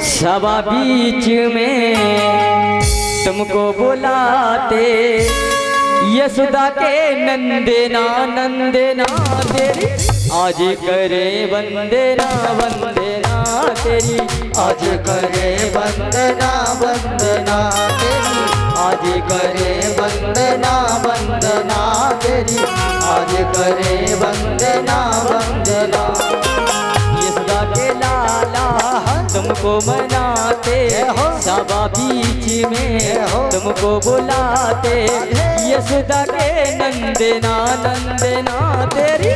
सभा बीच में तुमको बुलाते, यशोदा के नंदना नंदना तेरी आज करे वंदना वंदना तेरी, आज करे वंदना वंदना तेरी, आज करे वंदना वंदना तेरी, आज करे वंदना वंदना। यशोदा के लाला तुमको मनाते, सभा बीच में तुमको बुलाते, यशोदा के नंदना नंदना तेरी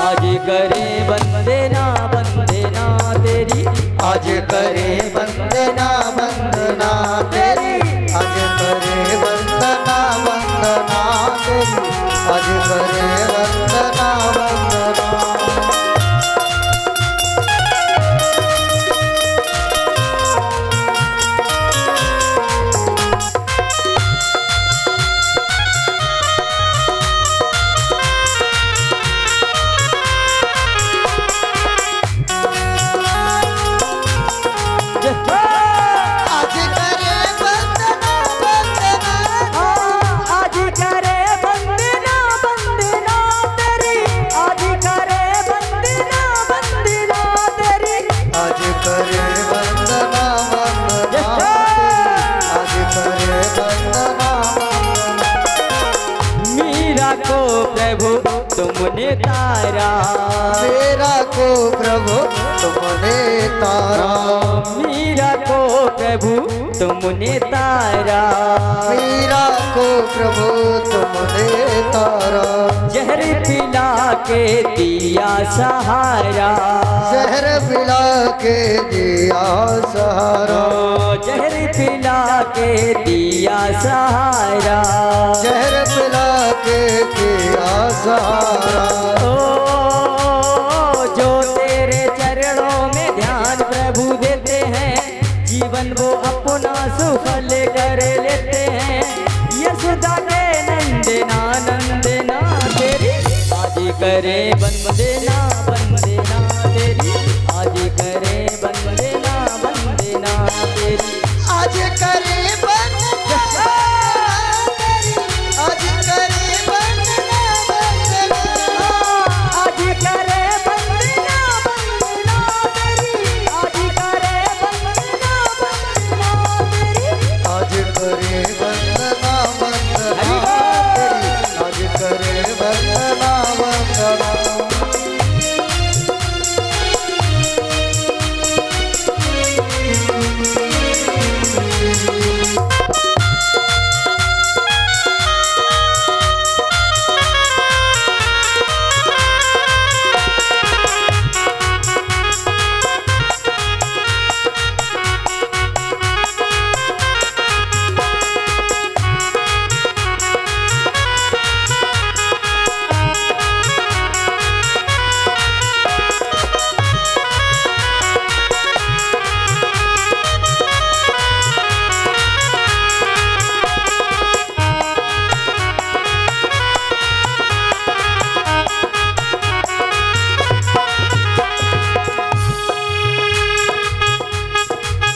आज करे वंदना वंदना तेरी, आज करे वंदना वंदना तेरी, आज करे वंदना वंदना तेरी, आज करे वंदना वंदना। तुमने तारा, मेरा को प्रभु तुमने तारा, मीरा को प्रभु तुमने तारा, मीरा को प्रभु तुमने तारा। जहर पिला के दिया सहारा, जहर पिला के दिया सहारा, जहर पिला के दिया सहारा, जहर पिला के दिया सहारा। जो तेरे चरणों में ध्यान प्रभु देते हैं, जीवन वो अपना सुफल कर लेते हैं। यशोदा के नंदना नंदना तेरी आज करे वंदना वंदना तेरी, आज करे वंदना वंदना तेरी, आज करे वंदना तेरी, आज करे वंदना वंदना, आज करे वंदना वंदना तेरी, आज करे वंदना वंदना तेरी, आज करे वंदना वंदना तेरी, आज करे वंदना वंदना।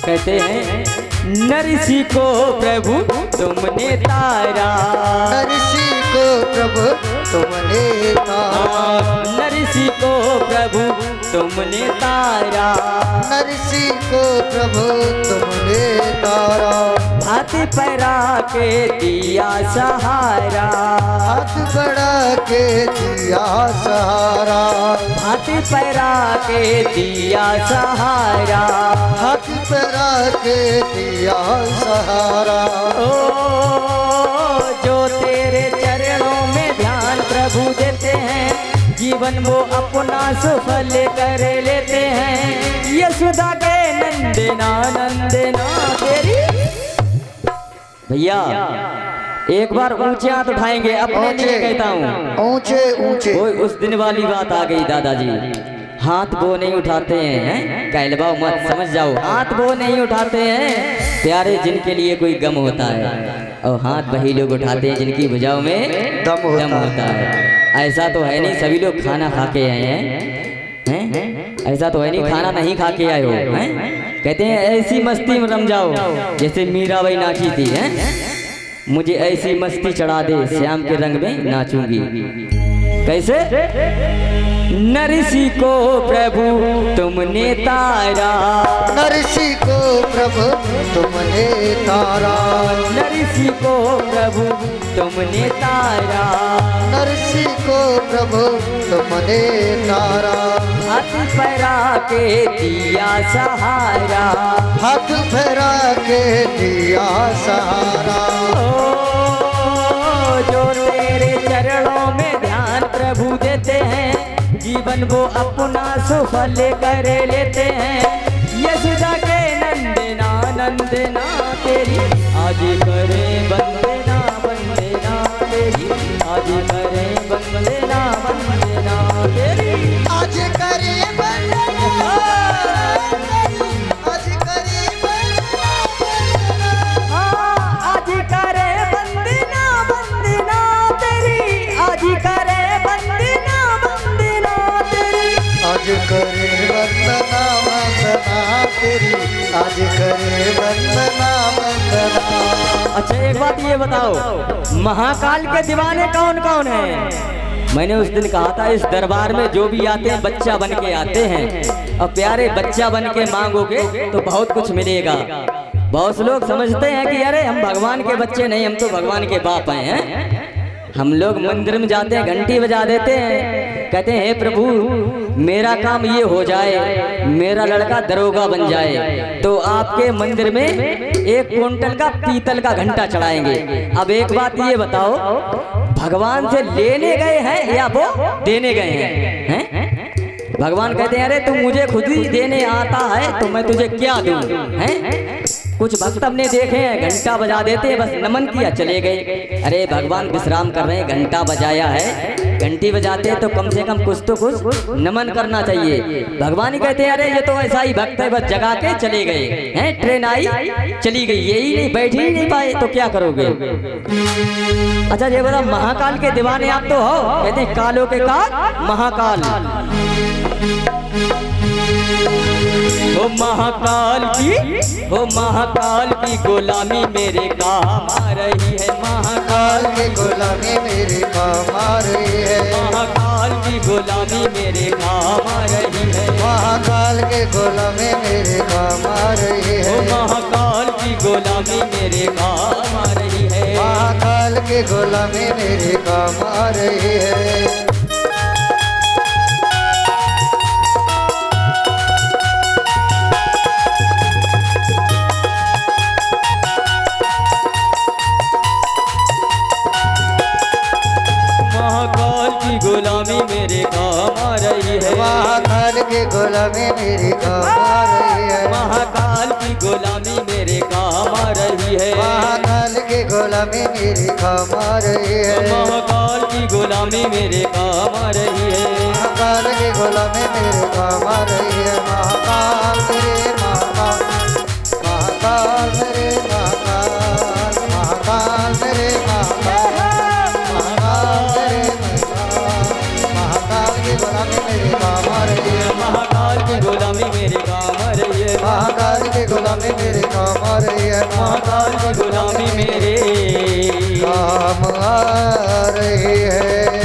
कहते हैं नरसी को प्रभु तुमने तारा, नरसी को प्रभु तुमने तारा, नरसी को प्रभु तुमने तारा, नरसी को प्रभु तुमने तारा। हाथ पैरा के दिया सहारा, हाथ बढ़ा के दिया सहारा, हाथ पैरा के दिया सहारा, हाथ बढ़ा के दिया सहारा। ओ जो तेरे चरणों में ध्यान प्रभु देते हैं, जीवन वो अपना सफल कर लेते हैं। यशोदा के नंदना नंदना तेरी। भैया एक बार ऊंचे हाथ उठाएंगे, अपने लिए कहता हूँ। ऊंचे ऊंचे। वो उस दिन वाली बात आ गई दादाजी, हाथ वो नहीं उठाते हैं, कहलवाओ मत, समझ जाओ। हाथ वो नहीं उठाते हैं प्यारे जिनके लिए कोई गम होता है, और हाथ वही लोग उठाते हैं जिनकी भुजाओं में दम होता है। ऐसा तो है नहीं सभी लोग खाना खा के आए हैं, ऐसा तो है नहीं खाना नहीं खा के आए हो हैं? कहते हैं ऐसी मस्ती में रम जाओ जैसे मीराबाई नाची थी हैं? मुझे ऐसी मस्ती चढ़ा दे श्याम के रंग में नाचूंगी। कैसे? नरसी को प्रभु तुमने तारा, नरसी को प्रभु तुमने तारा, नरसी को प्रभु तुमने तारा, नरसी को प्रभु तुमने तारा। हाथ फैरा के दिया सहारा, हाथ फैरा के दिया सहारा। ओ जो तेरे चरणों में ध्यान प्रभु देते हैं, जीवन वो अपना सफल कर लेते हैं। यशोदा के नंदना नंदना तेरी आज करे वंदना वंदना तेरी, आज करे वंदना वंदना तेरी, आज करे वंदना, आज करे वंदना, आज करे वंदना वंदना तेरी, आज करे वंदना वंदना तेरी, आज करे वंदना वंदना तेरी, आज करे वंदना वंदना। अच्छा एक बात ये बताओ, महाकाल के दीवाने कौन कौन हैं? मैंने उस दिन कहा था इस दरबार में जो भी आते हैं बच्चा बन के आते हैं, और प्यारे बच्चा बन के मांगोगे तो बहुत कुछ मिलेगा। बहुत लोग समझते हैं कि अरे हम भगवान के बच्चे नहीं, हम तो भगवान के बाप हैं। हम लोग मंदिर में जाते हैं घंटी बजा देते हैं, कहते हैं हे प्रभु मेरा काम ये हो जाए, मेरा लड़का दरोगा बन जाए तो आपके मंदिर में 1 क्विंटल का पीतल का घंटा चढ़ाएंगे। अब एक बात ये बताओ, भगवान से लेने गए हैं या वो देने गए हैं? भगवान कहते हैं अरे तू मुझे खुद ही देने आता है तो मैं तुझे क्या दूं? हैं? कुछ भक्त हमने देखे हैं घंटा बजा देते हैं, बस नमन किया चले गए। अरे भगवान विश्राम कर रहे हैं, घंटा बजाया है, घंटी बजाते हैं तो कम से कम कुछ तो कुछ नमन करना चाहिए। भगवान ही कहते हैं अरे ये तो ऐसा ही भक्त है, बस जगा के चले गए हैं, ट्रेन आई चली गई, यही नहीं बैठ ही नहीं पाए तो क्या करोगे? अच्छा ये बता महाकाल के दीवाने आप तो हो, कहते हैं कालों के काल महाकाल। हो महाकाल की गुलामी मेरे काम आ रही है, महाकाल की गुलामी मेरे काम आ रही है, महाकाल की गुलामी मेरे काम आ रही है, महाकाल के गुलामी मेरे काम आ रही है, हो महाकाल की गुलामी मेरे काम आ रही है, महाकाल के गुलामी मेरे काम आ रही है। गुलामी मेरे काम आ रही है, महाकाल की गुलामी मेरे काम आ रही है, महाकाल की गुलामी मेरे काम आ रही है, महाकाल की गुलामी मेरे काम आ रही है, महाकाल की गुलामी मेरे काम आ रही है, महाकाल की गुलामी मेरे काम आ रही है। महाकाल मेरे महाकाल, महाकाल मेरे महाकाल, महाकाल मेरे महाकाल, महाकाल मेरे महाकाल की गुलामी मेरे काम आ रही है, महाकाल की गुलामी मेरे काम आ रही है, महाकाल की गुलामी मेरे काम आ रही है, महाकाल की गुलामी मेरे काम आ रही है।